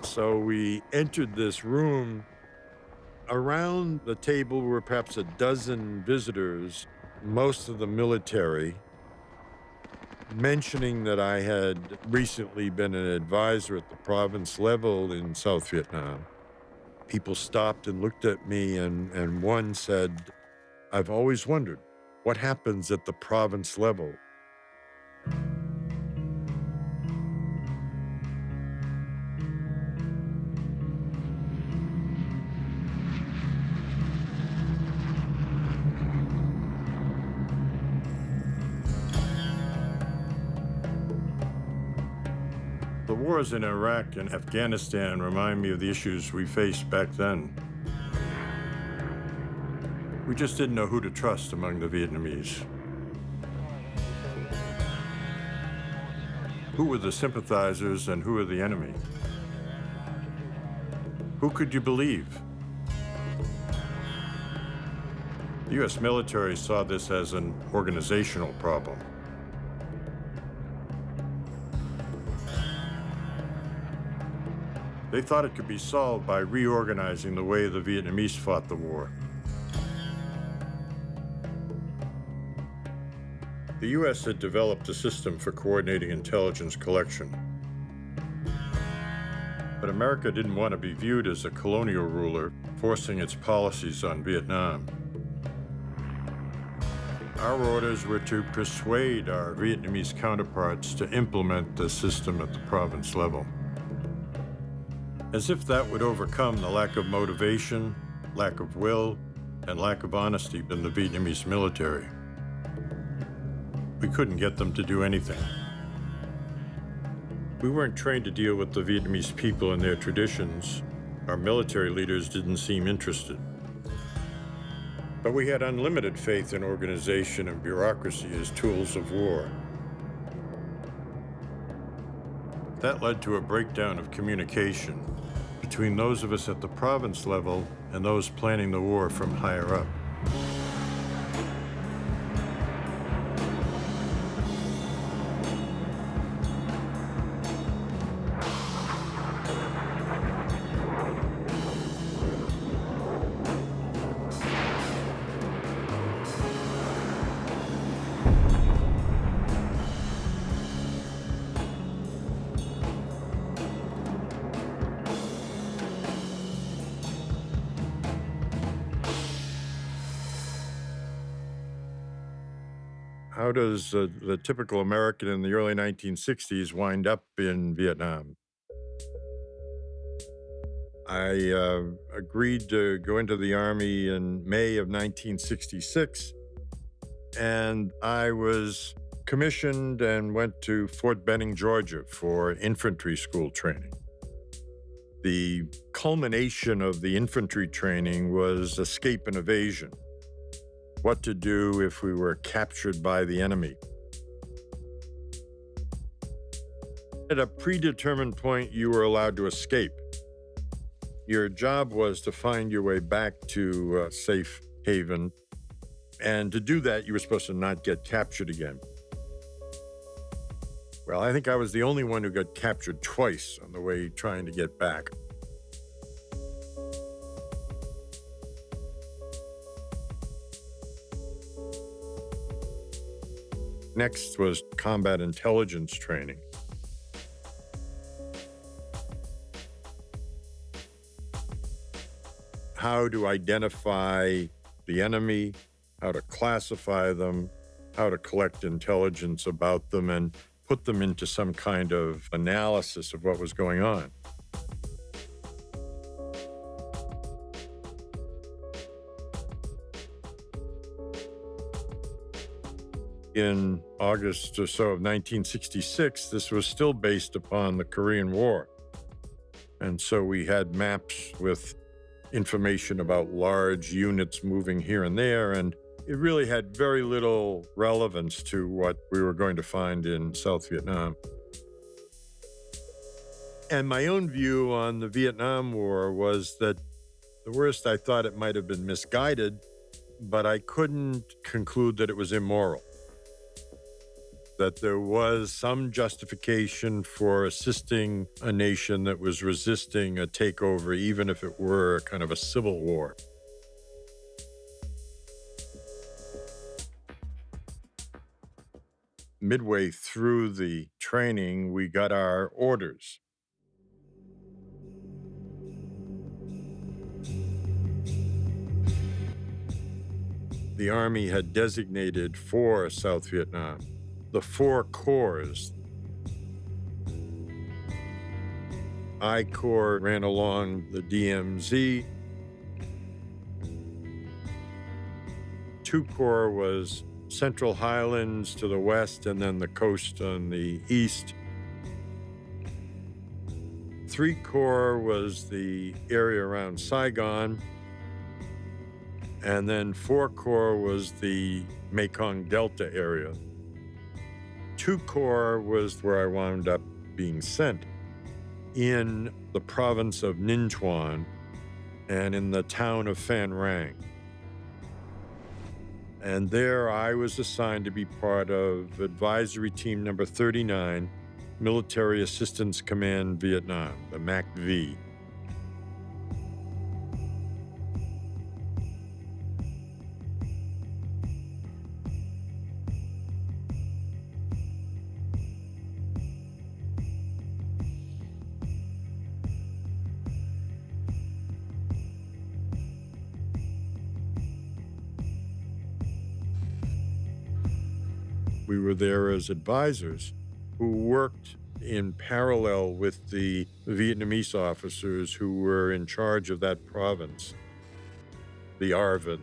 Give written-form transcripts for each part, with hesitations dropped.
So we entered this room. Around the table were perhaps a dozen visitors, most of the military, mentioning that I had recently been an advisor at the province level in South Vietnam. People stopped and looked at me, and one said, "I've always wondered what happens at the province level." The wars in Iraq and Afghanistan remind me of the issues we faced back then. We just didn't know who to trust among the Vietnamese. Who were the sympathizers and who were the enemy? Who could you believe? The U.S. military saw this as an organizational problem. They thought it could be solved by reorganizing the way the Vietnamese fought the war. The U.S. had developed a system for coordinating intelligence collection. But America didn't want to be viewed as a colonial ruler forcing its policies on Vietnam. Our orders were to persuade our Vietnamese counterparts to implement the system at the province level. As if that would overcome the lack of motivation, lack of will, and lack of honesty in the Vietnamese military. We couldn't get them to do anything. We weren't trained to deal with the Vietnamese people and their traditions. Our military leaders didn't seem interested. But we had unlimited faith in organization and bureaucracy as tools of war. That led to a breakdown of communication between those of us at the province level and those planning the war from higher up. How does the typical American in the early 1960s wind up in Vietnam? I agreed to go into the Army in May of 1966, and I was commissioned and went to Fort Benning, Georgia for infantry school training. The culmination of the infantry training was escape and evasion. What to do if we were captured by the enemy. At a predetermined point, you were allowed to escape. Your job was to find your way back to safe haven, and to do that, you were supposed to not get captured again. Well, I think I was the only one who got captured twice on the way trying to get back. Next was combat intelligence training. How to identify the enemy, how to classify them, how to collect intelligence about them, and put them into some kind of analysis of what was going on. In August or so of 1966, this was still based upon the Korean War. And so we had maps with information about large units moving here and there, and it really had very little relevance to what we were going to find in South Vietnam. And my own view on the Vietnam War was that the worst, I thought it might have been misguided, but I couldn't conclude that it was immoral. that there was some justification for assisting a nation that was resisting a takeover, even if it were kind of a civil war. Midway through the training, we got our orders. The Army had designated 4 South Vietnam, the 4 corps. I Corps ran along the DMZ. 2 Corps was Central Highlands to the west and then the coast on the east. 3 Corps was the area around Saigon. And then 4 Corps was the Mekong Delta area. 2 Corps was where I wound up being sent in the province of Ninh Thuan and in the town of Phan Rang. And there I was assigned to be part of Advisory Team Number 39, Military Assistance Command Vietnam, the MACV. We were there as advisors who worked in parallel with the Vietnamese officers who were in charge of that province, the ARVN.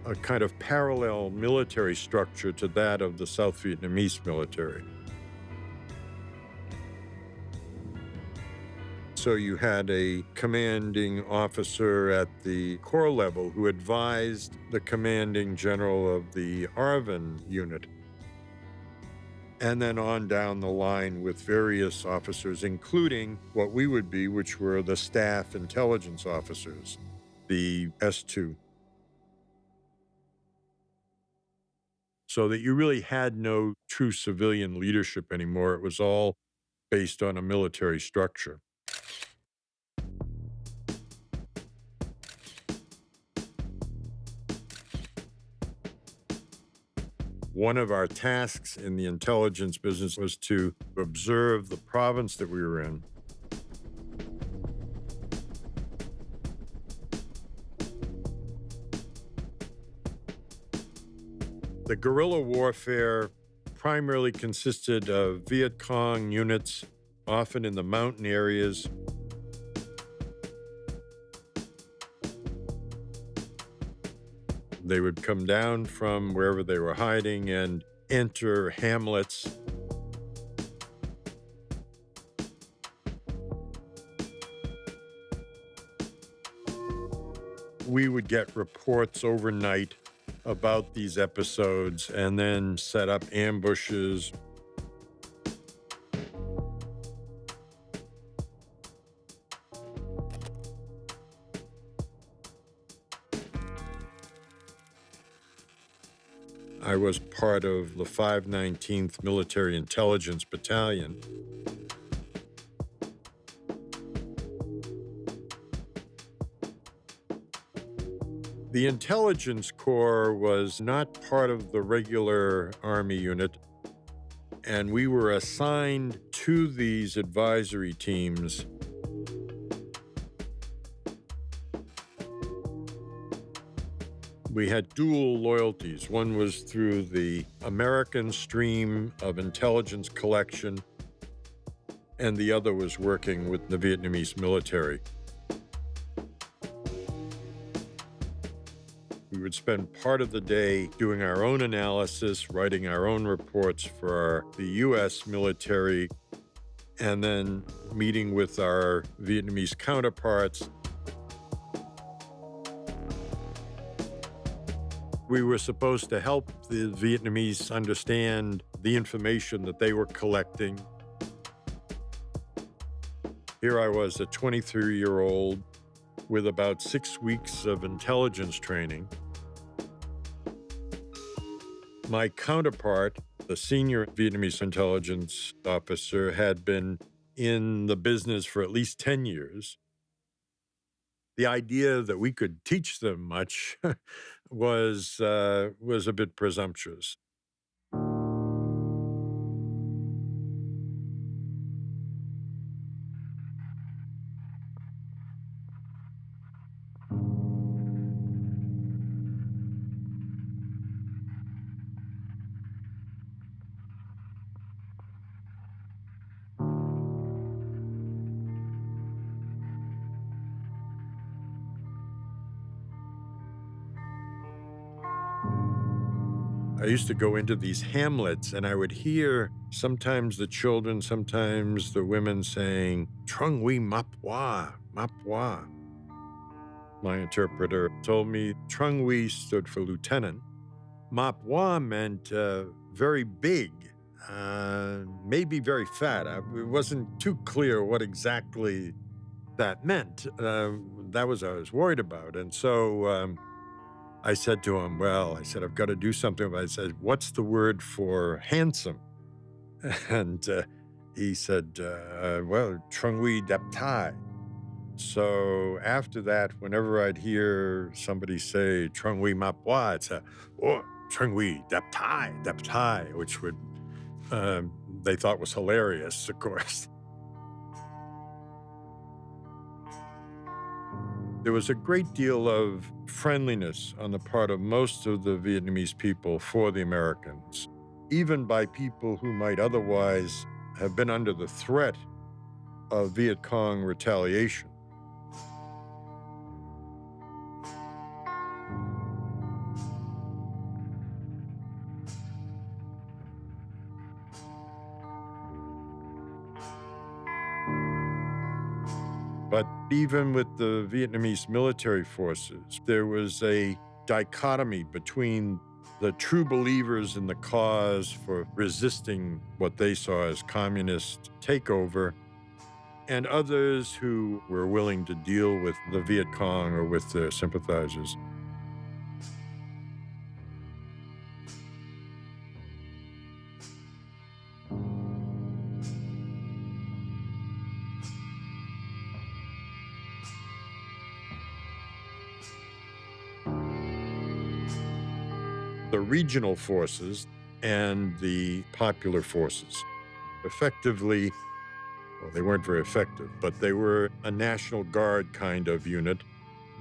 A kind of parallel military structure to that of the South Vietnamese military. So you had a commanding officer at the corps level who advised the commanding general of the ARVN unit. And then on down the line with various officers, including what we would be, which were the staff intelligence officers, the S2. So that you really had no true civilian leadership anymore. It was all based on a military structure. One of our tasks in the intelligence business was to observe the province that we were in. The guerrilla warfare primarily consisted of Viet Cong units, often in the mountain areas. They would come down from wherever they were hiding and enter hamlets. We would get reports overnight about these episodes and then set up ambushes. I was part of the 519th Military Intelligence Battalion. The Intelligence Corps was not part of the regular Army unit, and we were assigned to these advisory teams. We had dual loyalties. One was through the American stream of intelligence collection, and the other was working with the Vietnamese military. We would spend part of the day doing our own analysis, writing our own reports for the U.S. military, and then meeting with our Vietnamese counterparts. We were supposed to help the Vietnamese understand the information that they were collecting. Here I was, a 23-year-old with about 6 weeks of intelligence training. My counterpart, the senior Vietnamese intelligence officer, had been in the business for at least 10 years. The idea that we could teach them much was a bit presumptuous. I used to go into these hamlets and I would hear sometimes the children, sometimes the women saying, Trung we mapwa, mapwa. My interpreter told me Trung we stood for lieutenant. Mapwa meant very big, maybe very fat. It wasn't too clear what exactly that meant. That was what I was worried about. And so I said to him, well, I said, I've got to do something. I said, what's the word for handsome? And he said, well, Trung we dap tai. So after that, whenever I'd hear somebody say Trung we mapwa, it's oh, Trung we dap tai, which would they thought was hilarious, of course. There was a great deal of friendliness on the part of most of the Vietnamese people for the Americans, even by people who might otherwise have been under the threat of Viet Cong retaliation. But even with the Vietnamese military forces, there was a dichotomy between the true believers in the cause for resisting what they saw as communist takeover and others who were willing to deal with the Viet Cong or with their sympathizers. The regional forces and the popular forces. Effectively, well, they weren't very effective, but they were a National Guard kind of unit.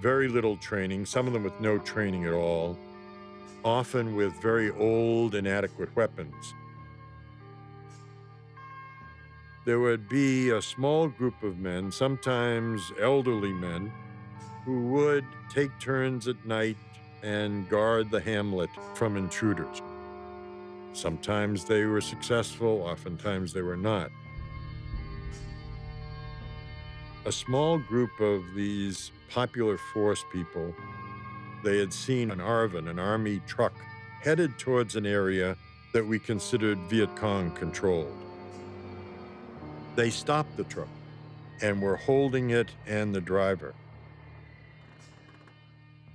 Very little training, some of them with no training at all, often with very old, inadequate weapons. There would be a small group of men, sometimes elderly men, who would take turns at night and guard the hamlet from intruders. Sometimes they were successful, oftentimes they were not. A small group of these popular force people, they had seen an ARVN, an army truck, headed towards an area that we considered Viet Cong controlled. They stopped the truck and were holding it and the driver.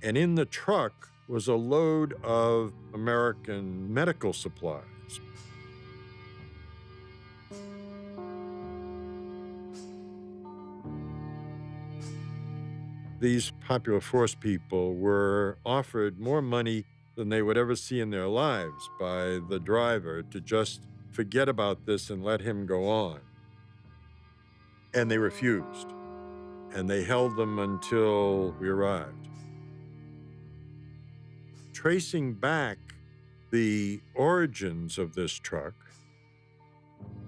And in the truck was a load of American medical supplies. These popular force people were offered more money than they would ever see in their lives by the driver to just forget about this and let him go on. And they refused. And they held them until we arrived. Tracing back the origins of this truck,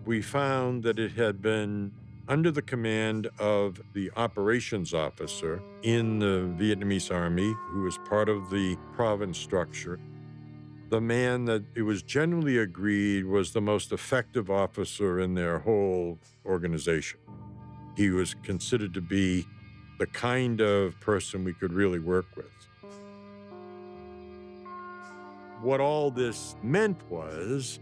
we found that it had been under the command of the operations officer in the Vietnamese army, who was part of the province structure. The man that it was generally agreed was the most effective officer in their whole organization. He was considered to be the kind of person we could really work with. What all this meant was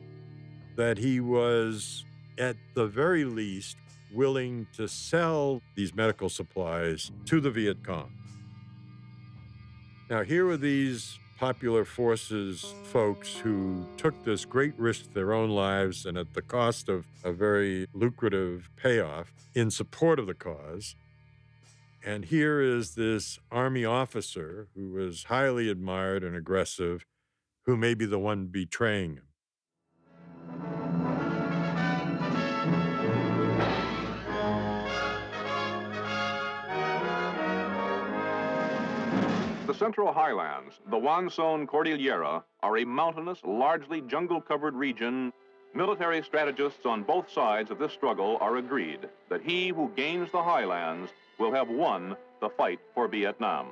that he was, at the very least, willing to sell these medical supplies to the Viet Cong. Now, here were these Popular Forces folks who took this great risk to their own lives and at the cost of a very lucrative payoff in support of the cause. And here is this Army officer who was highly admired and aggressive, who may be the one betraying him. The Central Highlands, the Wanson Cordillera, are a mountainous, largely jungle-covered region. Military strategists on both sides of this struggle are agreed that he who gains the highlands will have won the fight for Vietnam.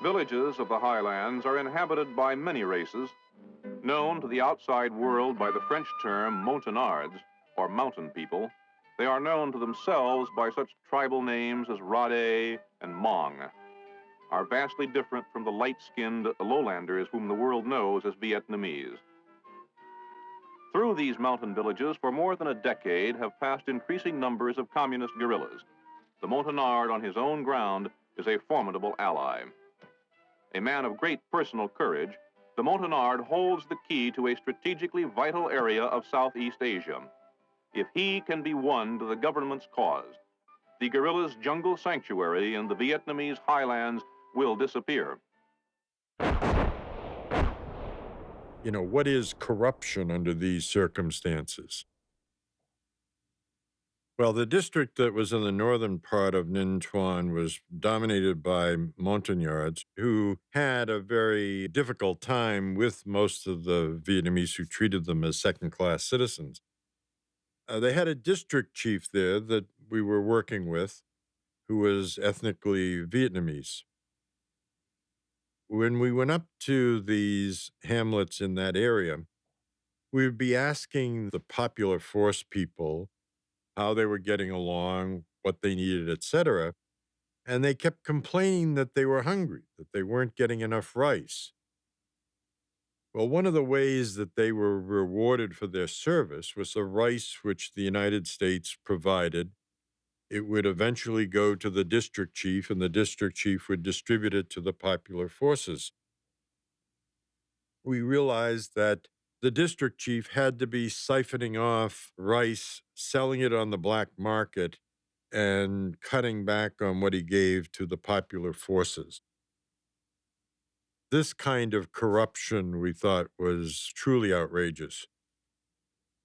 Villages of the highlands are inhabited by many races, known to the outside world by the French term montagnards, or mountain people. They are known to themselves by such tribal names as Rade and Hmong, are vastly different from the light-skinned lowlanders whom the world knows as Vietnamese. Through these mountain villages, for more than a decade, have passed increasing numbers of communist guerrillas. The Montagnard on his own ground is a formidable ally. A man of great personal courage, the Montagnard holds the key to a strategically vital area of Southeast Asia. If he can be won to the government's cause, the guerrillas' jungle sanctuary in the Vietnamese highlands will disappear. What is corruption under these circumstances? Well, the district that was in the northern part of Ninh Thuan was dominated by Montagnards who had a very difficult time with most of the Vietnamese who treated them as second-class citizens. They had a district chief there that we were working with who was ethnically Vietnamese. When we went up to these hamlets in that area, we would be asking the popular force people how they were getting along, what they needed, etc. And they kept complaining that they were hungry, that they weren't getting enough rice. Well, one of the ways that they were rewarded for their service was the rice which the United States provided. It would eventually go to the district chief, and the district chief would distribute it to the popular forces. We realized that the district chief had to be siphoning off rice, selling it on the black market, and cutting back on what he gave to the popular forces. This kind of corruption, we thought, was truly outrageous.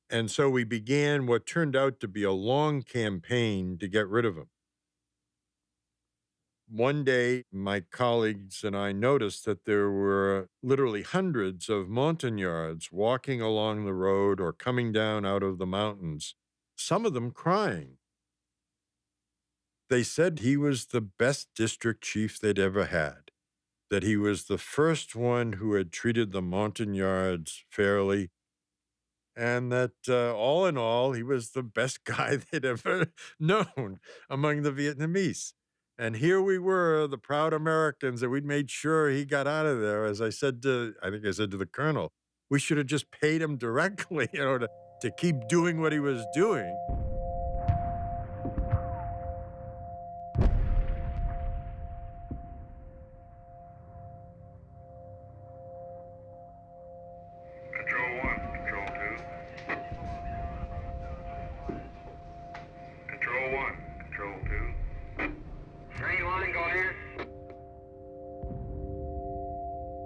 And so we began what turned out to be a long campaign to get rid of him. One day, my colleagues and I noticed that there were literally hundreds of Montagnards walking along the road or coming down out of the mountains, some of them crying. They said he was the best district chief they'd ever had, that he was the first one who had treated the Montagnards fairly, and that all in all, he was the best guy they'd ever known among the Vietnamese. And here we were, the proud Americans, and we'd made sure he got out of there. As I said I think I said to the colonel, we should have just paid him directly, to keep doing what he was doing. Control 1, Control 2. Control 1, Control 2. 3-1, go ahead.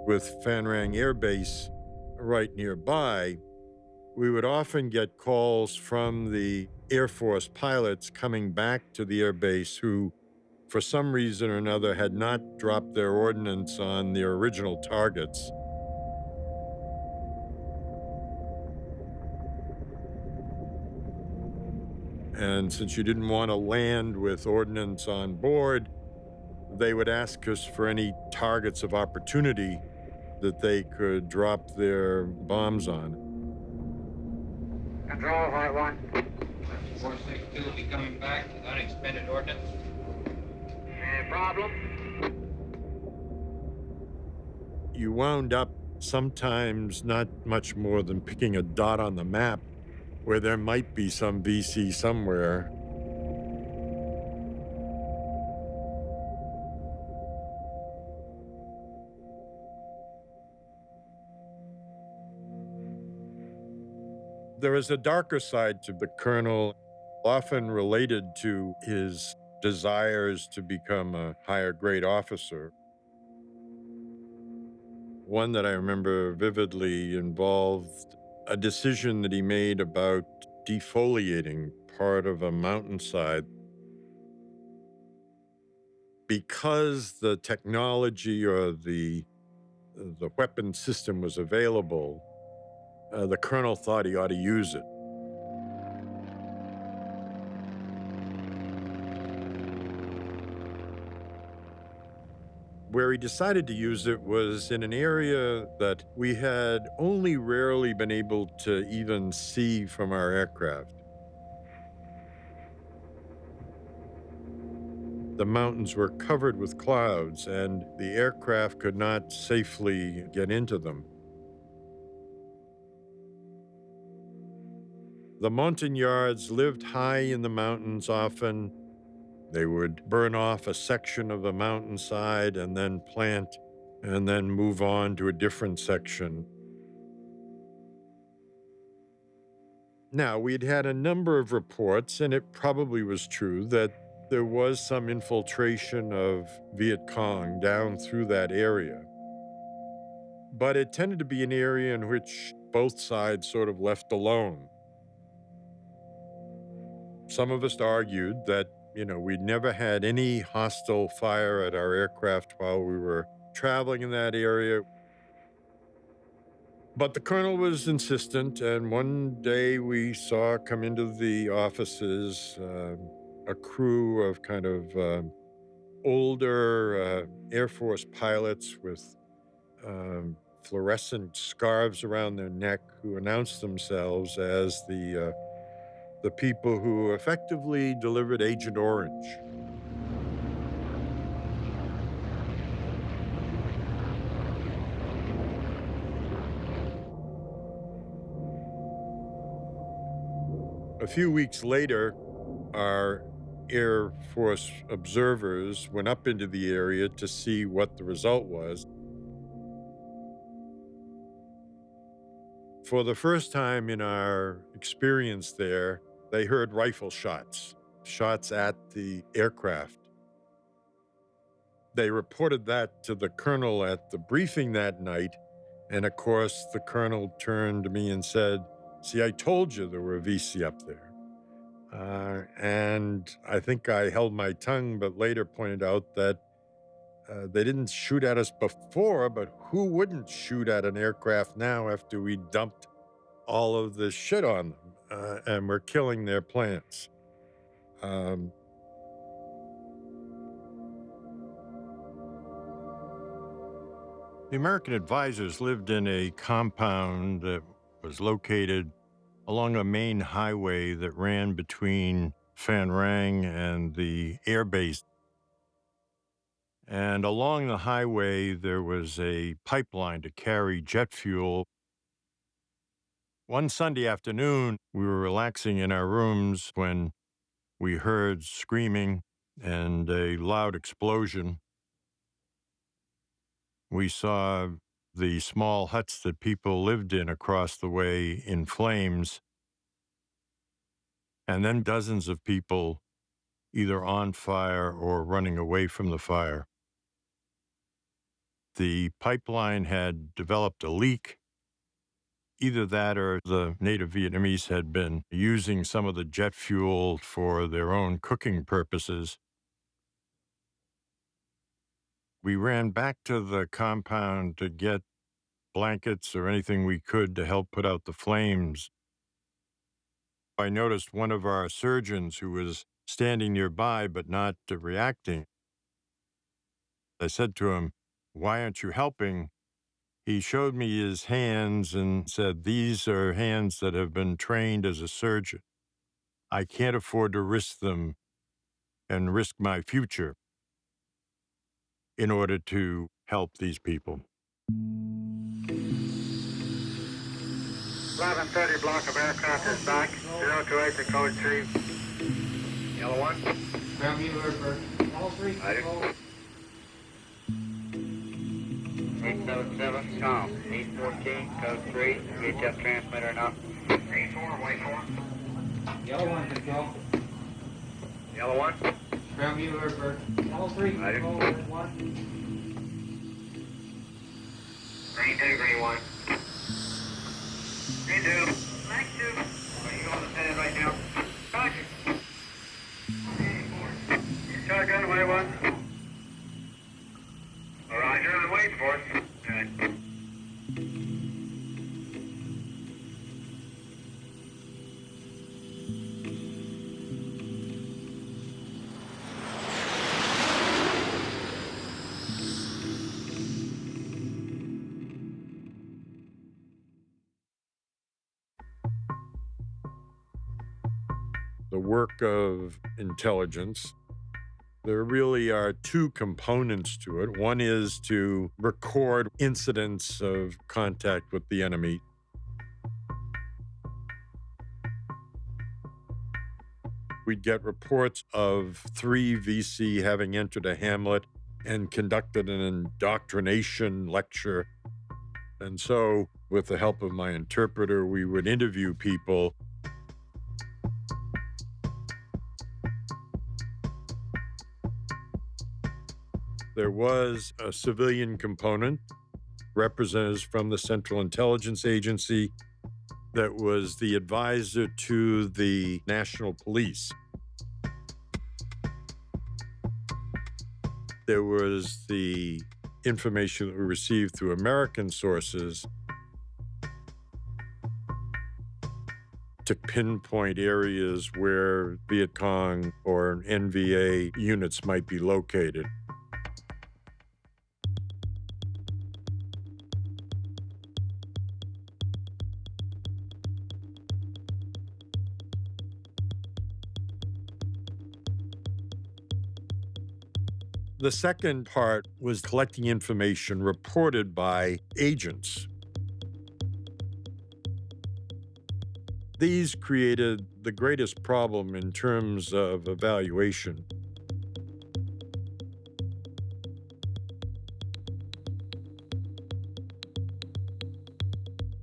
With Phan Rang Air Base right nearby, we would often get calls from the Air Force pilots coming back to the air base who, for some reason or another, had not dropped their ordnance on their original targets. And since you didn't want to land with ordnance on board, they would ask us for any targets of opportunity that they could drop their bombs on. Control, White 1. 462 will be coming back with unexpended ordnance. Any problem? You wound up sometimes not much more than picking a dot on the map where there might be some VC somewhere. There is a darker side to the colonel, often related to his desires to become a higher grade officer. One that I remember vividly involved a decision that he made about defoliating part of a mountainside. Because the technology or the weapon system was available, the colonel thought he ought to use it. Where he decided to use it was in an area that we had only rarely been able to even see from our aircraft. The mountains were covered with clouds, and the aircraft could not safely get into them. The Montagnards lived high in the mountains often. They would burn off a section of the mountainside and then plant and then move on to a different section. Now, we'd had a number of reports, and it probably was true, that there was some infiltration of Viet Cong down through that area. But it tended to be an area in which both sides sort of left alone. Some of us argued that, we'd never had any hostile fire at our aircraft while we were traveling in that area. But the colonel was insistent, and one day we saw come into the offices a crew of kind of older Air Force pilots with fluorescent scarves around their neck who announced themselves as the people who effectively delivered Agent Orange. A few weeks later, our Air Force observers went up into the area to see what the result was. For the first time in our experience there, they heard rifle shots at the aircraft. They reported that to the colonel at the briefing that night, and of course, the colonel turned to me and said, "See, I told you there were VC up there." And I think I held my tongue, but later pointed out that they didn't shoot at us before, but who wouldn't shoot at an aircraft now after we dumped all of this shit on them and we're killing their plants? Um, the American advisors lived in a compound that was located along a main highway that ran between Phan Rang and the air base. And along the highway, there was a pipeline to carry jet fuel. One Sunday afternoon, we were relaxing in our rooms when we heard screaming and a loud explosion. We saw the small huts that people lived in across the way in flames, and then dozens of people either on fire or running away from the fire. The pipeline had developed a leak. Either that or the native Vietnamese had been using some of the jet fuel for their own cooking purposes. We ran back to the compound to get blankets or anything we could to help put out the flames. I noticed one of our surgeons who was standing nearby but not reacting. I said to him, "Why aren't you helping?" He showed me his hands and said, "These are hands that have been trained as a surgeon. I can't afford to risk them and risk my future in order to help these people." 1130 block of aircraft is back. 028 to code 3. Yellow 1. Ground viewer for all three. Ready. 877, com. 814, code 3. VHF transmitter now. Green 4, white 4. Yellow 1, control. Yellow 1. Trail Mueller for Yellow 3, Roger. control, red 1. Green 2, green 1. Green 2. Black 2. Are you on the pad right now? Roger. Shotgun, white 1. Roger, I'm waiting for it. Good. The work of intelligence, there really are two components to it. One is to record incidents of contact with the enemy. We'd get reports of 3 VC having entered a hamlet and conducted an indoctrination lecture. And so, with the help of my interpreter, we would interview people. There was a civilian component, representatives from the Central Intelligence Agency, that was the advisor to the National Police. There was the information that we received through American sources to pinpoint areas where Viet Cong or NVA units might be located. The second part was collecting information reported by agents. These created the greatest problem in terms of evaluation.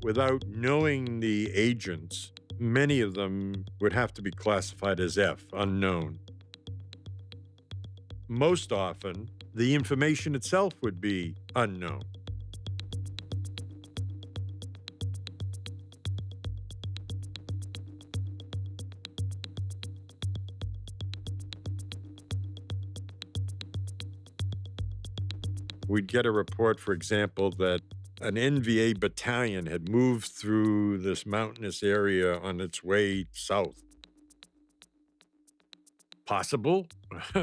Without knowing the agents, many of them would have to be classified as F, unknown. Most often, the information itself would be unknown. We'd get a report, for example, that an NVA battalion had moved through this mountainous area on its way south. Possible,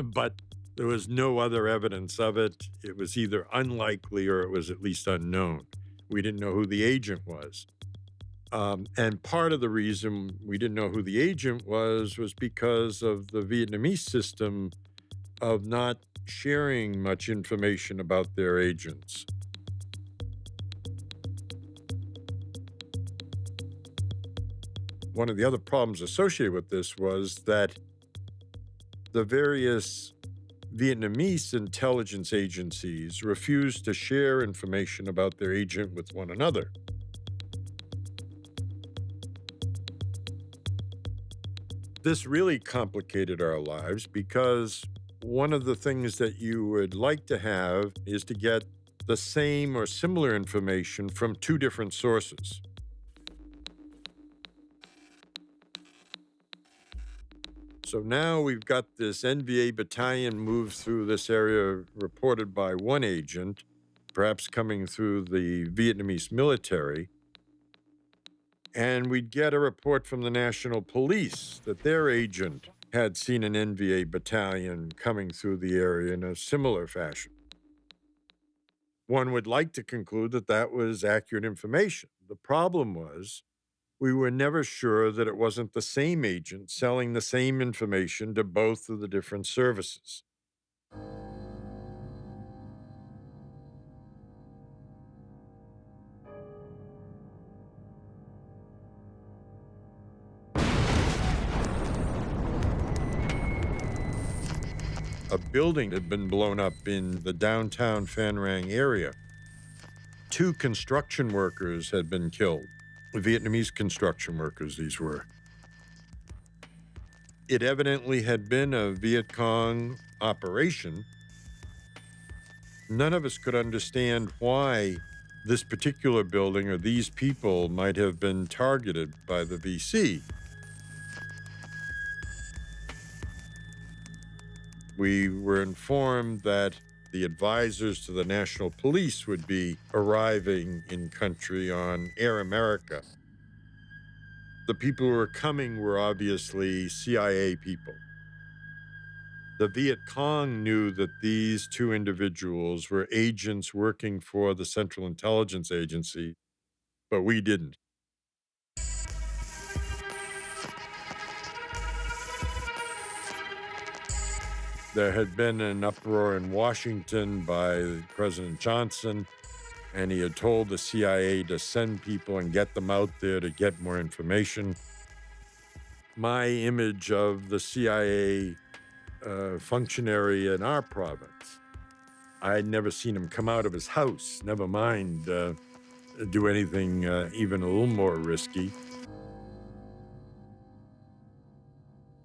but there was no other evidence of it. It was either unlikely or it was at least unknown. We didn't know who the agent was. And part of the reason we didn't know who the agent was because of the Vietnamese system of not sharing much information about their agents. One of the other problems associated with this was that the various Vietnamese intelligence agencies refused to share information about their agent with one another. This really complicated our lives because one of the things that you would like to have is to get the same or similar information from 2 different sources. So now we've got this NVA battalion moved through this area reported by one agent, perhaps coming through the Vietnamese military. And we'd get a report from the National Police that their agent had seen an NVA battalion coming through the area in a similar fashion. One would like to conclude that that was accurate information. The problem was, we were never sure that it wasn't the same agent selling the same information to both of the different services. A building had been blown up in the downtown Phan Rang area. 2 construction workers had been killed. Vietnamese construction workers, these were. It evidently had been a Viet Cong operation. None of us could understand why this particular building or these people might have been targeted by the VC. We were informed that the advisors to the National Police would be arriving in country on Air America. The people who were coming were obviously CIA people. The Viet Cong knew that these two individuals were agents working for the Central Intelligence Agency, but we didn't. There had been an uproar in Washington by President Johnson, and he had told the CIA to send people and get them out there to get more information. My image of the CIA functionary in our province, I had never seen him come out of his house, never mind do anything even a little more risky.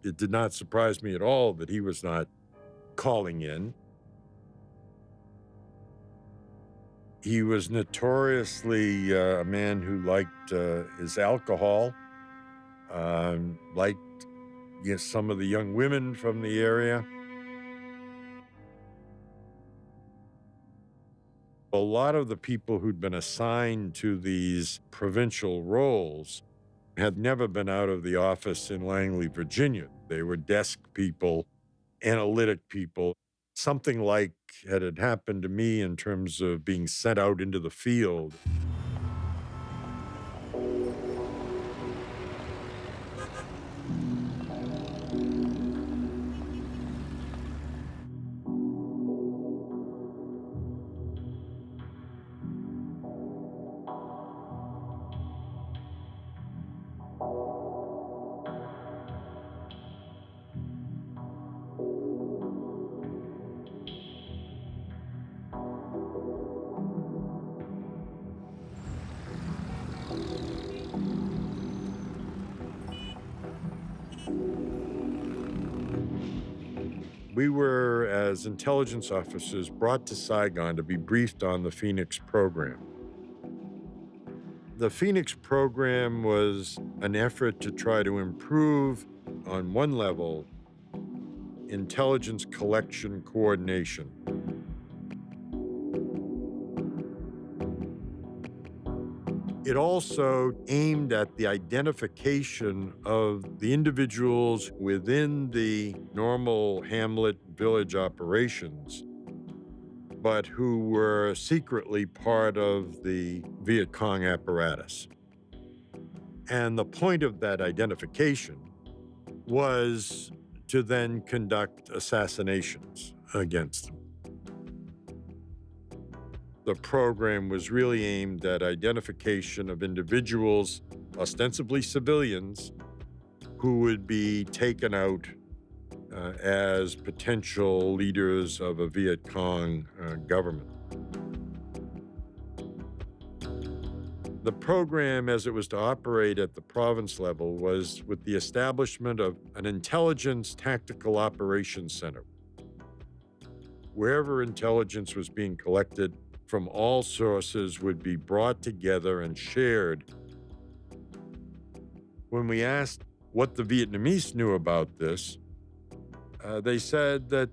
It did not surprise me at all that he was not calling in. He was notoriously a man who liked his alcohol, liked some of the young women from the area. A lot of the people who'd been assigned to these provincial roles had never been out of the office in Langley, Virginia. They were desk people, analytic people, something like had happened to me in terms of being sent out into the field. We were, as intelligence officers, brought to Saigon to be briefed on the Phoenix program. The Phoenix program was an effort to try to improve, on one level, intelligence collection coordination. It also aimed at the identification of the individuals within the normal hamlet village operations, but who were secretly part of the Viet Cong apparatus. And the point of that identification was to then conduct assassinations against them. The program was really aimed at identification of individuals, ostensibly civilians, who would be taken out as potential leaders of a Viet Cong government. The program, as it was to operate at the province level, was with the establishment of an intelligence tactical operations center. Wherever intelligence was being collected from all sources would be brought together and shared. When we asked what the Vietnamese knew about this, they said that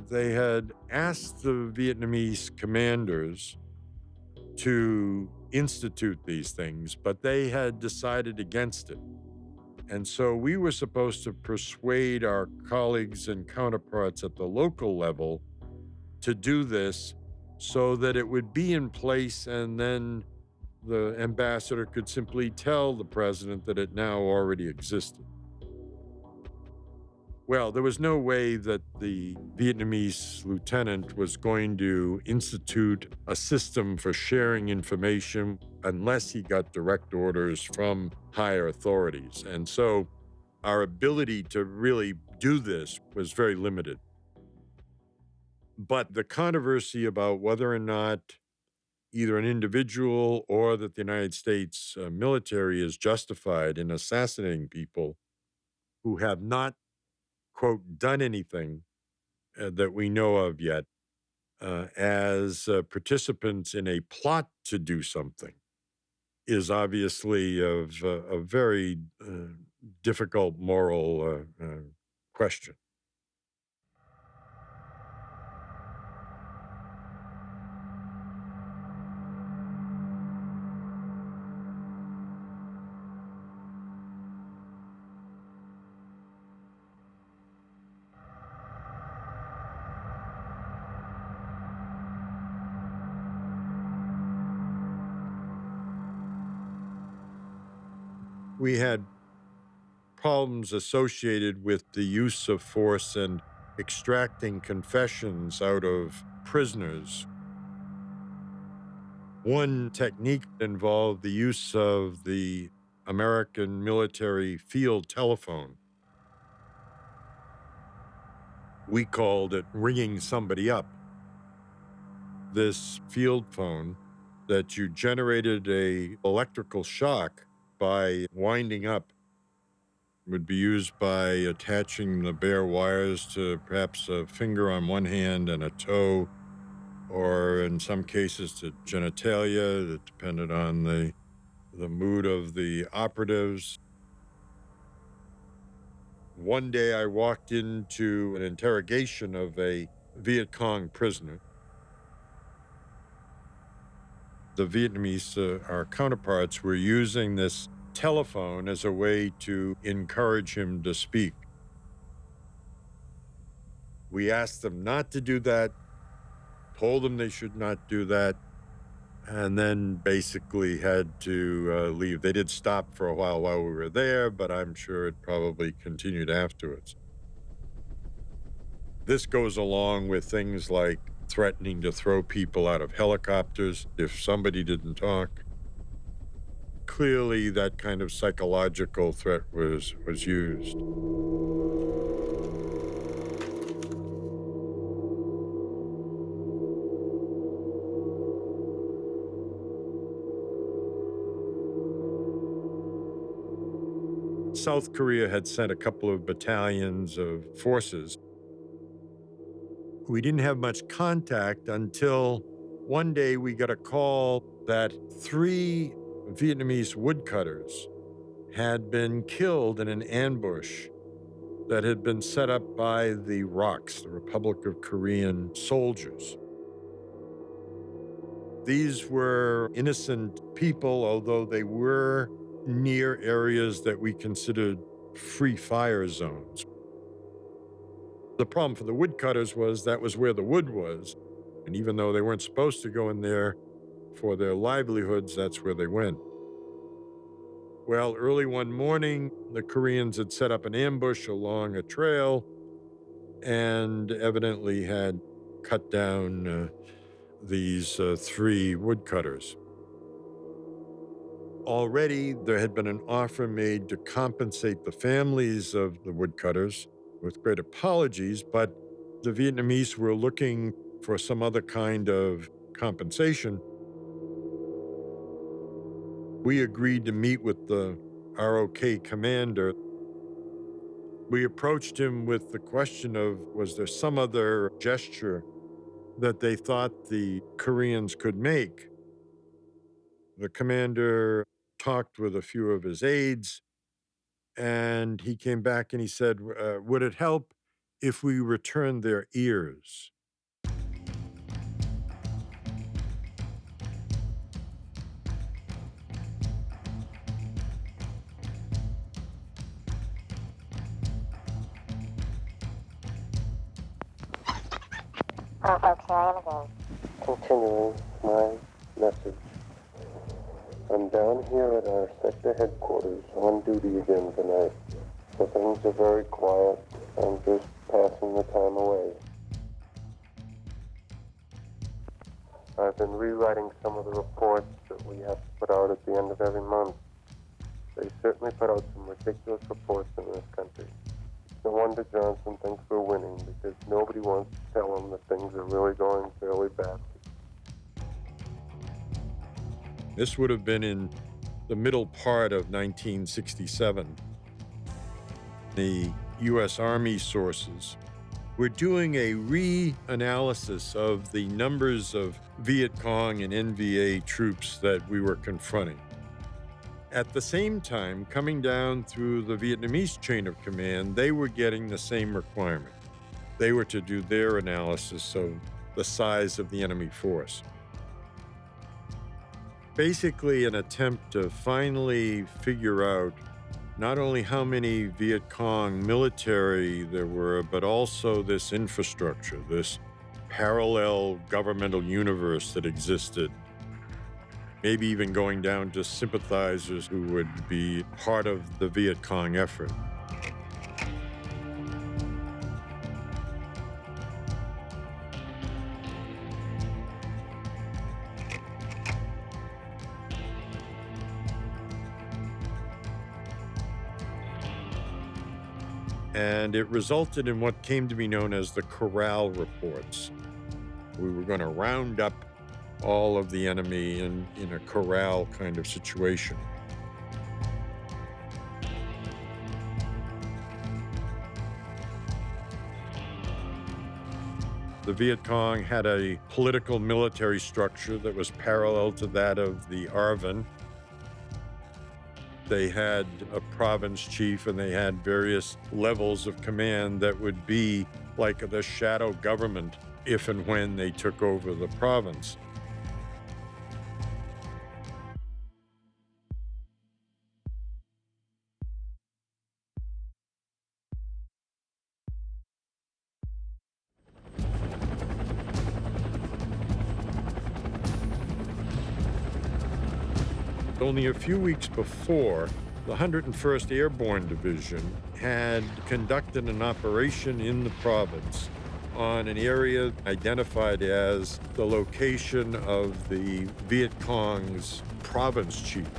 they had asked the Vietnamese commanders to institute these things, but they had decided against it. And so we were supposed to persuade our colleagues and counterparts at the local level to do this so that it would be in place, and then the ambassador could simply tell the president that it now already existed. Well, there was no way that the Vietnamese lieutenant was going to institute a system for sharing information unless he got direct orders from higher authorities. And so our ability to really do this was very limited. But the controversy about whether or not either an individual or that the United States military is justified in assassinating people who have not, quote, done anything that we know of yet as participants in a plot to do something is obviously of a very difficult moral question. We had problems associated with the use of force and extracting confessions out of prisoners. One technique involved the use of the American military field telephone. We called it ringing somebody up. This field phone that you generated a electrical shock by winding up would be used by attaching the bare wires to perhaps a finger on one hand and a toe, or in some cases to genitalia. That depended on the mood of the operatives. One day I walked into an interrogation of a Viet Cong prisoner. The Vietnamese, our counterparts, were using this telephone as a way to encourage him to speak. We asked them not to do that, told them they should not do that, and then basically had to leave. They did stop for a while we were there, but I'm sure it probably continued afterwards. This goes along with things like threatening to throw people out of helicopters if somebody didn't talk. Clearly, that kind of psychological threat was used. South Korea had sent a couple of battalions of forces. We didn't have much contact until one day we got a call that 3 Vietnamese woodcutters had been killed in an ambush that had been set up by the ROKs, the Republic of Korean soldiers. These were innocent people, although they were near areas that we considered free fire zones. The problem for the woodcutters was that was where the wood was. And even though they weren't supposed to go in there for their livelihoods, that's where they went. Well, early one morning, the Koreans had set up an ambush along a trail and evidently had cut down these 3 woodcutters. Already, there had been an offer made to compensate the families of the woodcutters with great apologies, but the Vietnamese were looking for some other kind of compensation. We agreed to meet with the ROK commander. We approached him with the question of, was there some other gesture that they thought the Koreans could make? The commander talked with a few of his aides, and he came back and he said, would it help if we returned their ears? Hello, folks. Here I am again. Continuing my message. I'm down here at our sector headquarters on duty again tonight. So things are very quiet. I'm just passing the time away. I've been rewriting some of the reports that we have to put out at the end of every month. They certainly put out some ridiculous reports in this country. No wonder Johnson thinks we're winning, because nobody wants to tell him that things are really going fairly badly. This would have been in the middle part of 1967. The U.S. Army sources were doing a reanalysis of the numbers of Viet Cong and NVA troops that we were confronting. At the same time, coming down through the Vietnamese chain of command, they were getting the same requirement. They were to do their analysis of the size of the enemy force. Basically, an attempt to finally figure out not only how many Viet Cong military there were, but also this infrastructure, this parallel governmental universe that existed. Maybe even going down to sympathizers who would be part of the Viet Cong effort. And it resulted in what came to be known as the corral reports. We were going to round up all of the enemy in a corral kind of situation. The Viet Cong had a political military structure that was parallel to that of the ARVN. They had a province chief and they had various levels of command that would be like the shadow government if and when they took over the province. Only a few weeks before, the 101st Airborne Division had conducted an operation in the province on an area identified as the location of the Viet Cong's province chief.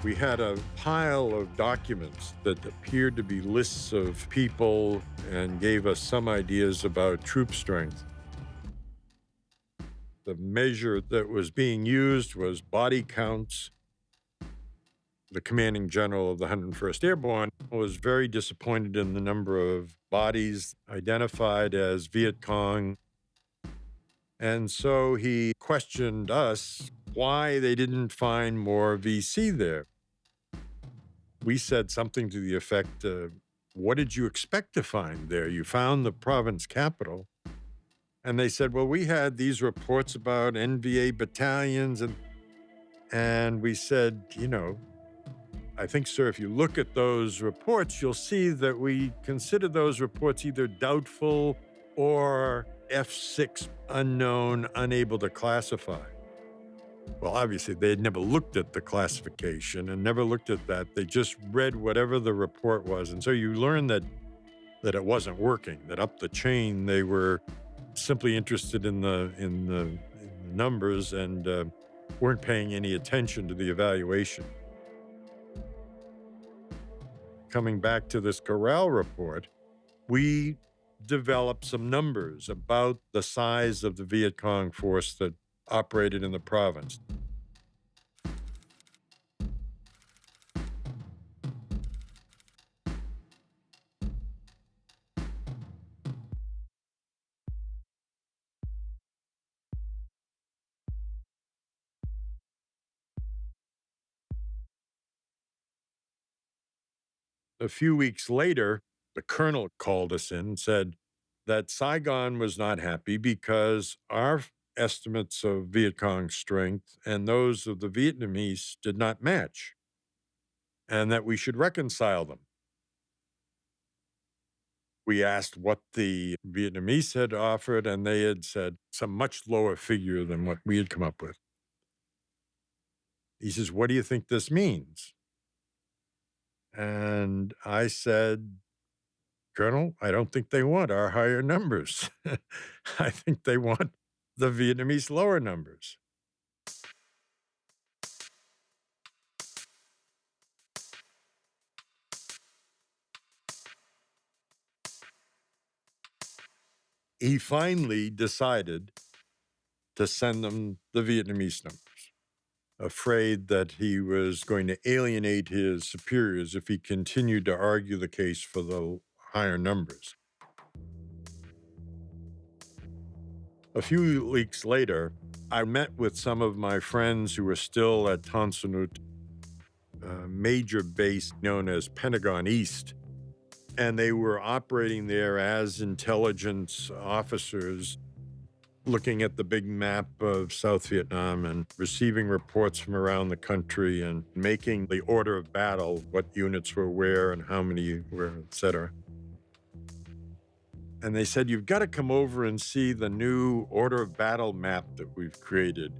We had a pile of documents that appeared to be lists of people and gave us some ideas about troop strength. The measure that was being used was body counts. The commanding general of the 101st Airborne was very disappointed in the number of bodies identified as Viet Cong. And so he questioned us why they didn't find more VC there. We said something to the effect, what did you expect to find there? You found the province capital. And they said, well, we had these reports about NVA battalions. And we said, I think, sir, if you look at those reports, you'll see that we consider those reports either doubtful or F6 unknown, unable to classify. Well, obviously, they had never looked at the classification and never looked at that. They just read whatever the report was. And so you learn that it wasn't working, that up the chain, they were simply interested in the numbers and weren't paying any attention to the evaluation. Coming back to this corral report, we developed some numbers about the size of the Viet Cong force that operated in the province. A few weeks later, the colonel called us in and said that Saigon was not happy because our estimates of Viet Cong strength and those of the Vietnamese did not match, and that we should reconcile them. We asked what the Vietnamese had offered, and they had said some much lower figure than what we had come up with. He says, what do you think this means? And I said, Colonel, I don't think they want our higher numbers. I think they want the Vietnamese lower numbers. He finally decided to send them the Vietnamese numbers, afraid that he was going to alienate his superiors if he continued to argue the case for the higher numbers. A few weeks later, I met with some of my friends who were still at Tan Son Nhut, a major base known as Pentagon East, and they were operating there as intelligence officers, looking at the big map of South Vietnam and receiving reports from around the country and making the order of battle, what units were where and how many were, et cetera. And they said, you've got to come over and see the new order of battle map that we've created.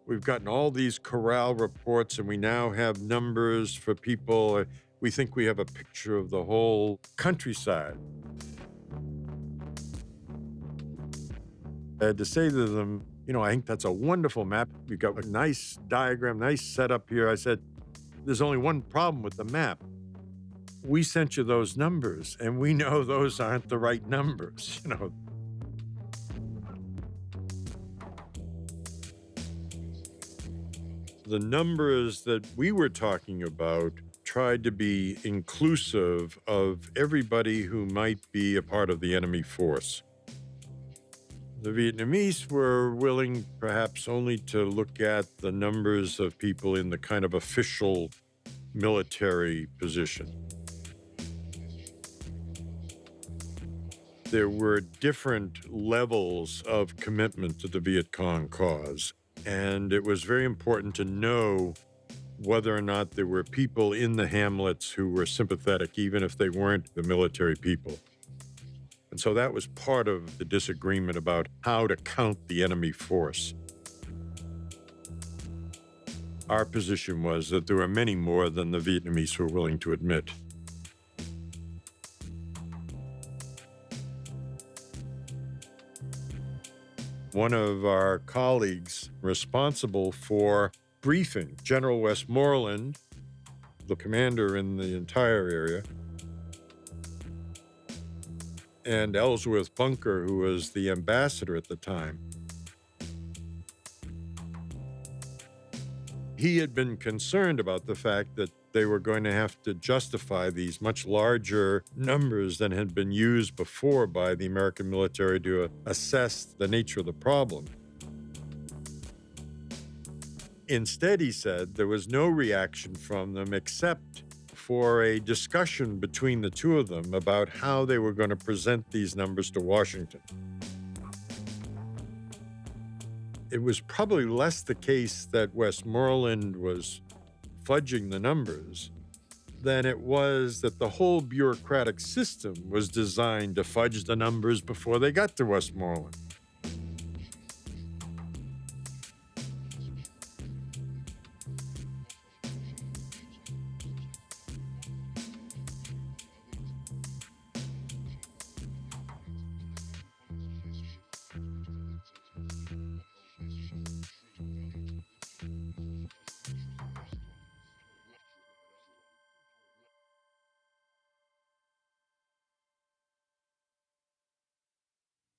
We've gotten all these corral reports, and we now have numbers for people. We think we have a picture of the whole countryside. I had to say to them, I think that's a wonderful map. You've got a nice diagram, nice setup here. I said, there's only one problem with the map. We sent you those numbers, and we know those aren't the right numbers, The numbers that we were talking about tried to be inclusive of everybody who might be a part of the enemy force. The Vietnamese were willing perhaps only to look at the numbers of people in the kind of official military position. There were different levels of commitment to the Viet Cong cause, and it was very important to know whether or not there were people in the hamlets who were sympathetic, even if they weren't the military people. And so that was part of the disagreement about how to count the enemy force. Our position was that there were many more than the Vietnamese were willing to admit. One of our colleagues responsible for briefing General Westmoreland, the commander in the entire area, and Ellsworth Bunker, who was the ambassador at the time. He had been concerned about the fact that they were going to have to justify these much larger numbers than had been used before by the American military to assess the nature of the problem. Instead, he said, there was no reaction from them except for a discussion between the two of them about how they were going to present these numbers to Washington. It was probably less the case that Westmoreland was fudging the numbers than it was that the whole bureaucratic system was designed to fudge the numbers before they got to Westmoreland.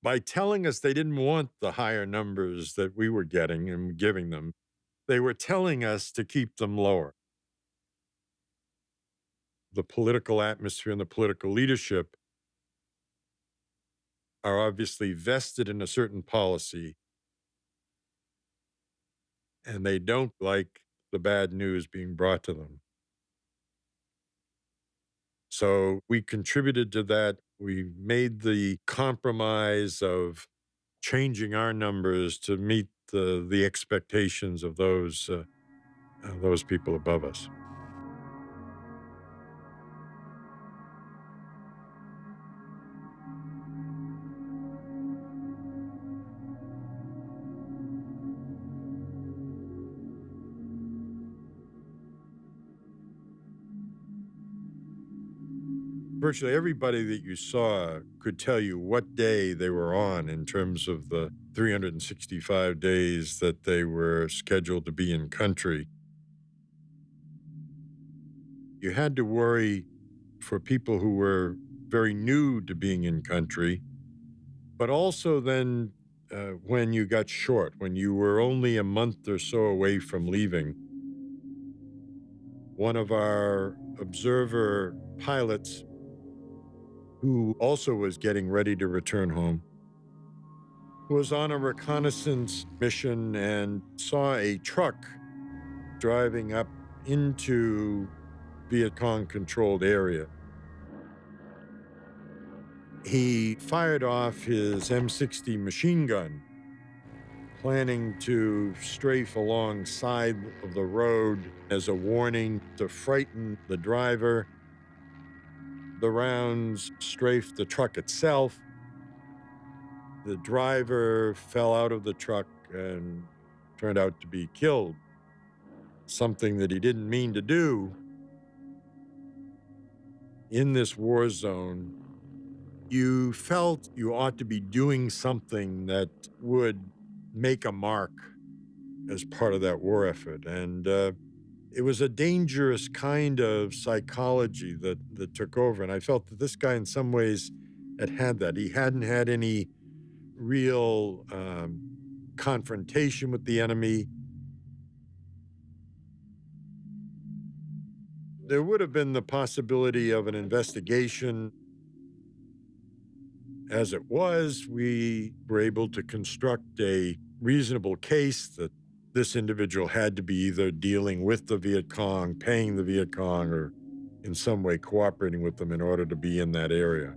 By telling us they didn't want the higher numbers that we were getting and giving them, they were telling us to keep them lower. The political atmosphere and the political leadership are obviously vested in a certain policy, and they don't like the bad news being brought to them. So we contributed to that. We made the compromise of changing our numbers to meet the expectations of those people above us. virtually everybody that you saw could tell you what day they were on in terms of the 365 days that they were scheduled to be in country. You had to worry for people who were very new to being in country, but also then when you got short, when you were only a month or so away from leaving. One of our observer pilots, who also was getting ready to return home, was on a reconnaissance mission and saw a truck driving up into Viet Cong controlled area. He fired off his M60 machine gun, planning to strafe alongside of the road as a warning to frighten the driver. The rounds strafed the truck itself. The driver fell out of the truck and turned out to be killed. Something that he didn't mean to do. In this war zone, you felt you ought to be doing something that would make a mark as part of that war effort. And it was a dangerous kind of psychology that took over. And I felt that this guy, in some ways, had that. He hadn't had any real confrontation with the enemy. There would have been the possibility of an investigation. As it was, we were able to construct a reasonable case that this individual had to be either dealing with the Viet Cong, paying the Viet Cong, or in some way cooperating with them in order to be in that area.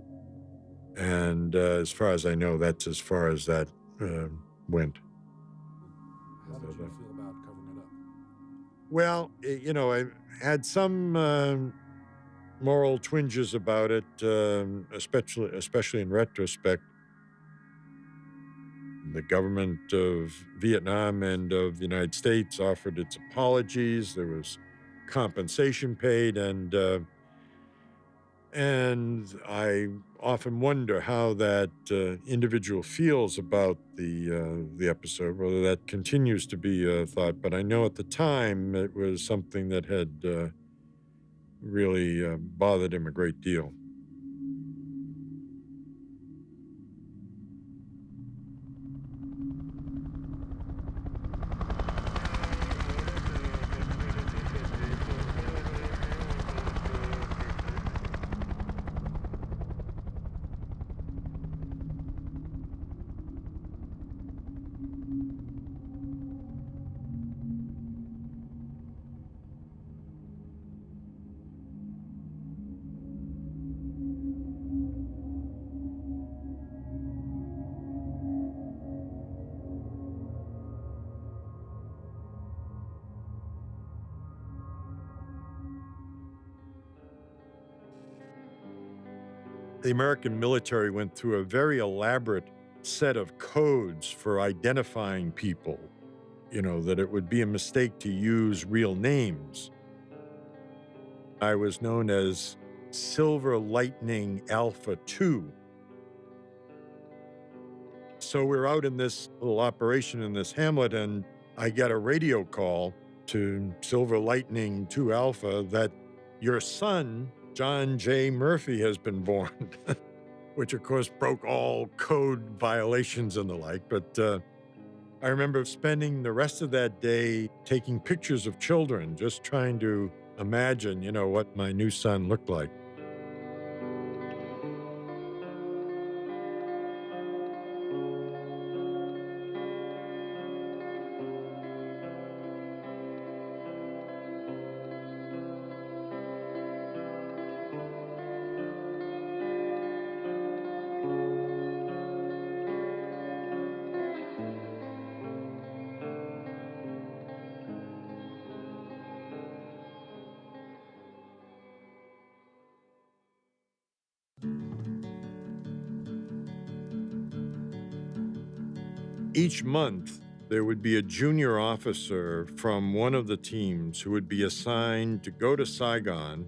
And as far as I know, that's as far as that went. How did you feel about covering it up? Well, I had some moral twinges about it, especially in retrospect. The government of Vietnam and of the United States offered its apologies. There was compensation paid, and I often wonder how that individual feels about the episode, whether that continues to be a thought. But I know at the time it was something that had really bothered him a great deal. The American military went through a very elaborate set of codes for identifying people, that it would be a mistake to use real names. I was known as Silver Lightning Alpha 2. So we're out in this little operation in this hamlet, and I get a radio call to Silver Lightning 2 Alpha that your son, John J. Murphy, has been born, which of course broke all code violations and the like. But I remember spending the rest of that day taking pictures of children, just trying to imagine, what my new son looked like. Each month, there would be a junior officer from one of the teams who would be assigned to go to Saigon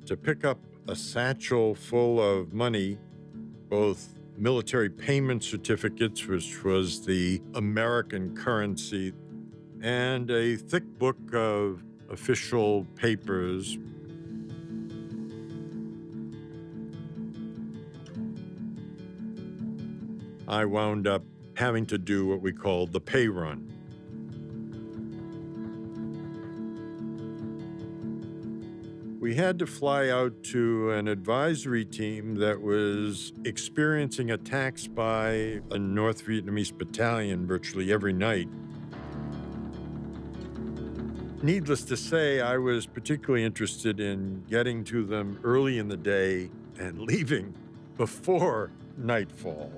to pick up a satchel full of money, both military payment certificates, which was the American currency, and a thick book of official papers. I wound up having to do what we called the pay run. We had to fly out to an advisory team that was experiencing attacks by a North Vietnamese battalion virtually every night. Needless to say, I was particularly interested in getting to them early in the day and leaving before nightfall.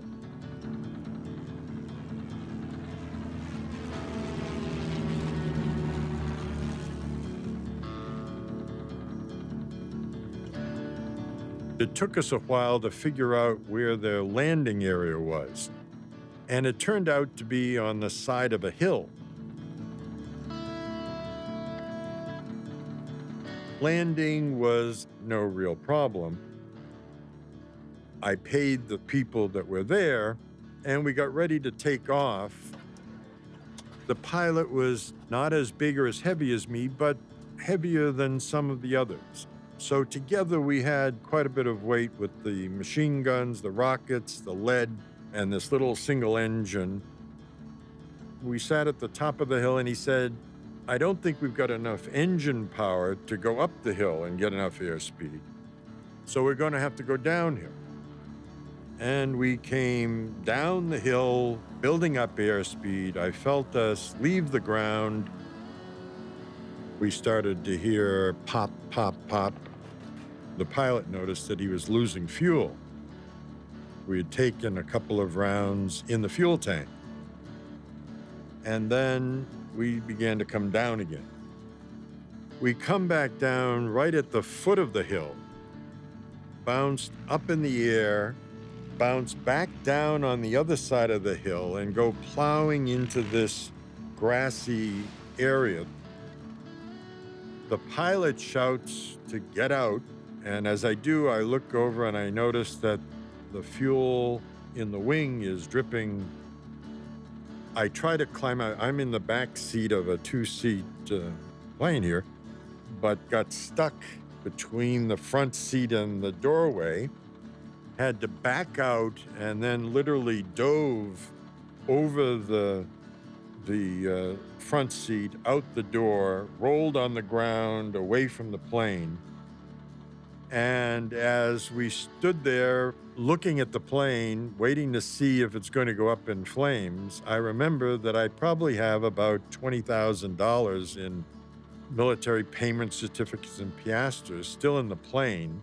It took us a while to figure out where their landing area was, and it turned out to be on the side of a hill. Landing was no real problem. I paid the people that were there, and we got ready to take off. The pilot was not as big or as heavy as me, but heavier than some of the others. So together we had quite a bit of weight with the machine guns, the rockets, the lead, and this little single engine. We sat at the top of the hill and he said, "I don't think we've got enough engine power to go up the hill and get enough airspeed. So we're going to have to go downhill." And we came down the hill, building up airspeed. I felt us leave the ground. We started to hear pop, pop, pop. The pilot noticed that he was losing fuel. We had taken a couple of rounds in the fuel tank. And then we began to come down again. We come back down right at the foot of the hill, bounced up in the air, bounced back down on the other side of the hill, and go plowing into this grassy area. The pilot shouts to get out, and as I do, I look over and I notice that the fuel in the wing is dripping. I try to climb out. I'm in the back seat of a two-seat plane here, but got stuck between the front seat and the doorway, had to back out, and then literally dove over the front seat, out the door, rolled on the ground away from the plane. And as we stood there looking at the plane, waiting to see if it's going to go up in flames, I remember that I probably have about $20,000 in military payment certificates and piastres still in the plane.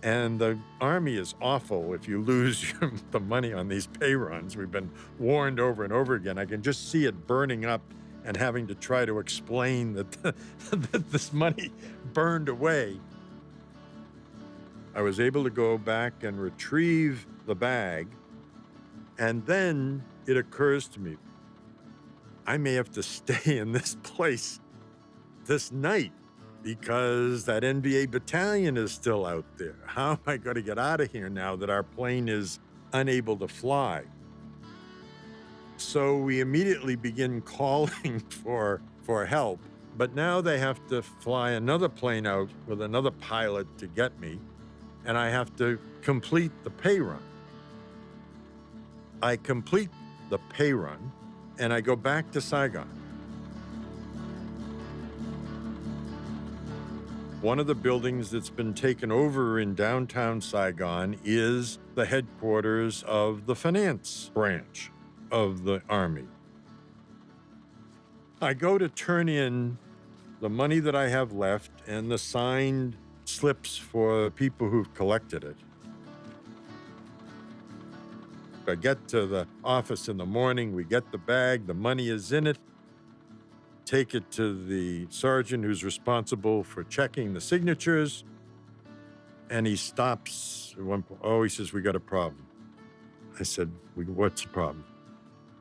And the Army is awful if you lose the money on these pay runs. We've been warned over and over again. I can just see it burning up and having to try to explain that, that this money burned away. I was able to go back and retrieve the bag, and then it occurs to me, I may have to stay in this place this night because that NVA battalion is still out there. How am I going to get out of here now that our plane is unable to fly? So we immediately begin calling for help, but now they have to fly another plane out with another pilot to get me, and I have to complete the pay run. I complete the pay run, and I go back to Saigon. One of the buildings that's been taken over in downtown Saigon is the headquarters of the finance branch of the Army. I go to turn in the money that I have left and the signed slips for people who've collected it. I get to the office in the morning, we get the bag, the money is in it, take it to the sergeant who's responsible for checking the signatures, and he stops at one point. Oh, he says, "We got a problem." I said, "What's the problem?"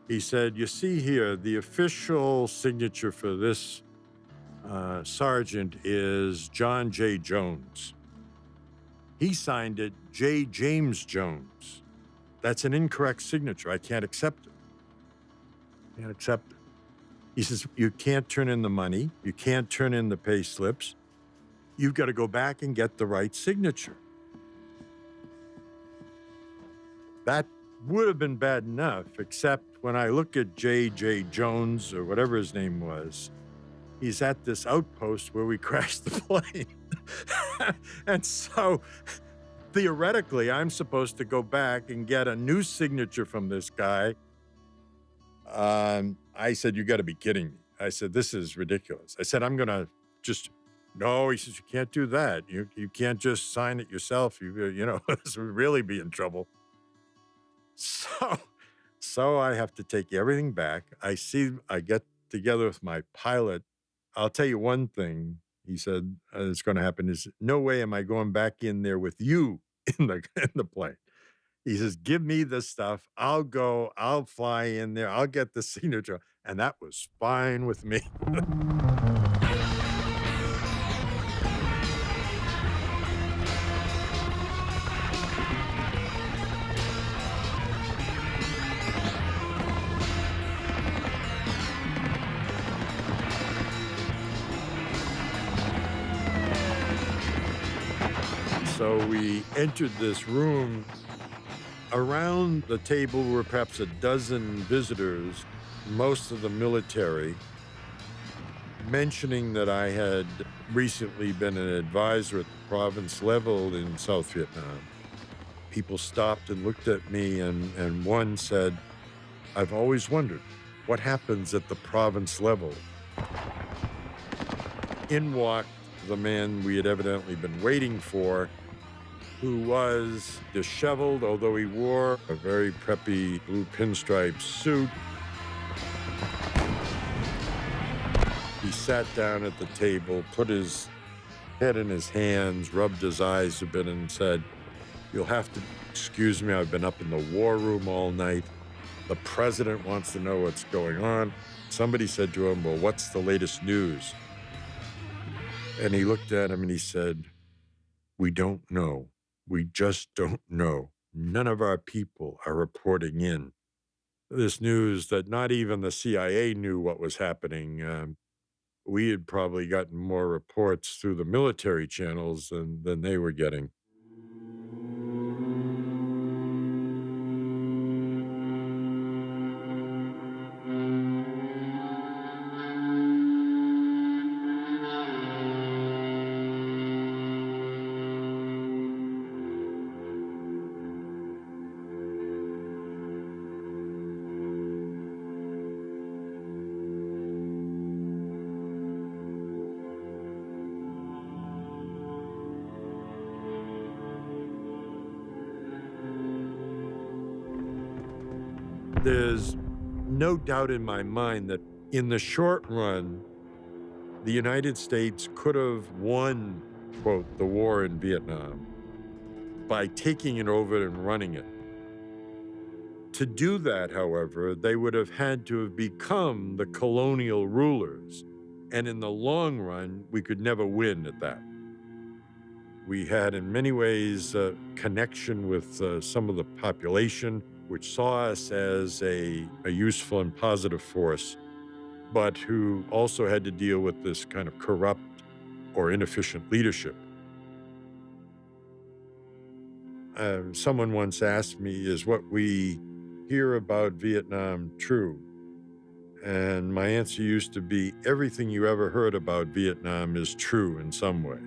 He said, "You see here, the official signature for this sergeant is John J. Jones." He signed it J. James Jones. That's an incorrect signature. I can't accept it. Can't accept it. He says, you can't turn in the money. You can't turn in the pay slips. You've got to go back and get the right signature. That would have been bad enough, except when I look at J. Jones, or whatever his name was, he's at this outpost where we crashed the plane. And so, theoretically, I'm supposed to go back and get a new signature from this guy. I said, you got to be kidding me. I said, this is ridiculous. I said, I'm going to just, no, he says, you can't do that. You can't just sign it yourself. You know, this would really be in trouble. So I have to take everything back. I get together with my pilot. I'll tell you one thing, he said, is going to happen is no way am I going back in there with you in the plane. He says, give me the stuff. I'll go, I'll fly in there. I'll get the signature. And that was fine with me. So we entered this room. Around the table were perhaps a dozen visitors, most of the military, mentioning that I had recently been an advisor at the province level in South Vietnam. People stopped and looked at me, and one said, I've always wondered what happens at the province level. In walked the man we had evidently been waiting for, who was disheveled, although he wore a very preppy blue pinstripe suit. He sat down at the table, put his head in his hands, rubbed his eyes a bit, and said, you'll have to excuse me, I've been up in the war room all night. The president wants to know what's going on. Somebody said to him, well, what's the latest news? And he looked at him and he said, we don't know. We just don't know. None of our people are reporting in. This news that not even the CIA knew what was happening. We had probably gotten more reports through the military channels than they were getting. There's no doubt in my mind that in the short run, the United States could have won, quote, the war in Vietnam by taking it over and running it. To do that, however, they would have had to have become the colonial rulers. And in the long run, we could never win at that. We had, in many ways, a connection with some of the population, which saw us as a useful and positive force, but who also had to deal with this kind of corrupt or inefficient leadership. Someone once asked me, is what we hear about Vietnam true? And my answer used to be, everything you ever heard about Vietnam is true in some way.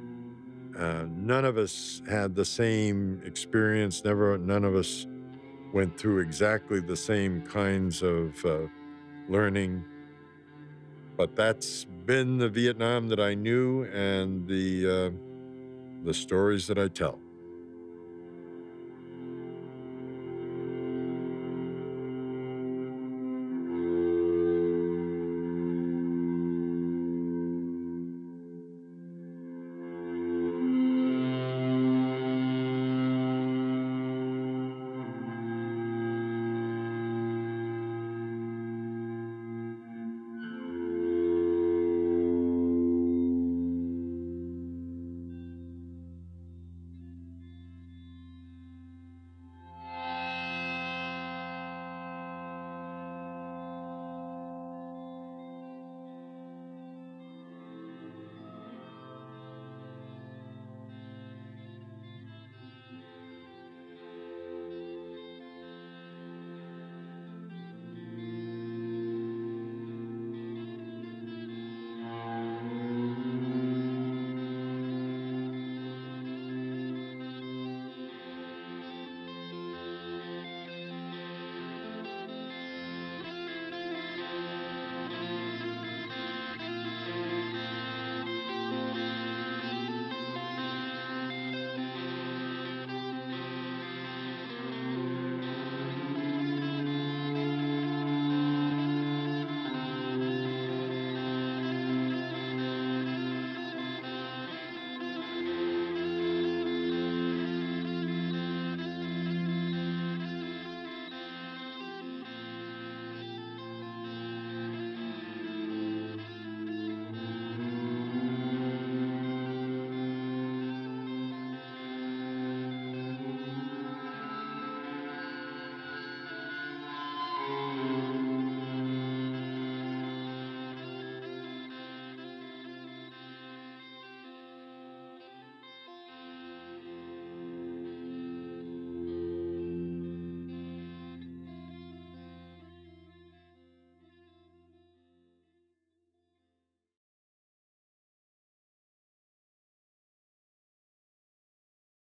None of us had the same experience, none of us went through exactly the same kinds of learning. But that's been the Vietnam that I knew and the stories that I tell.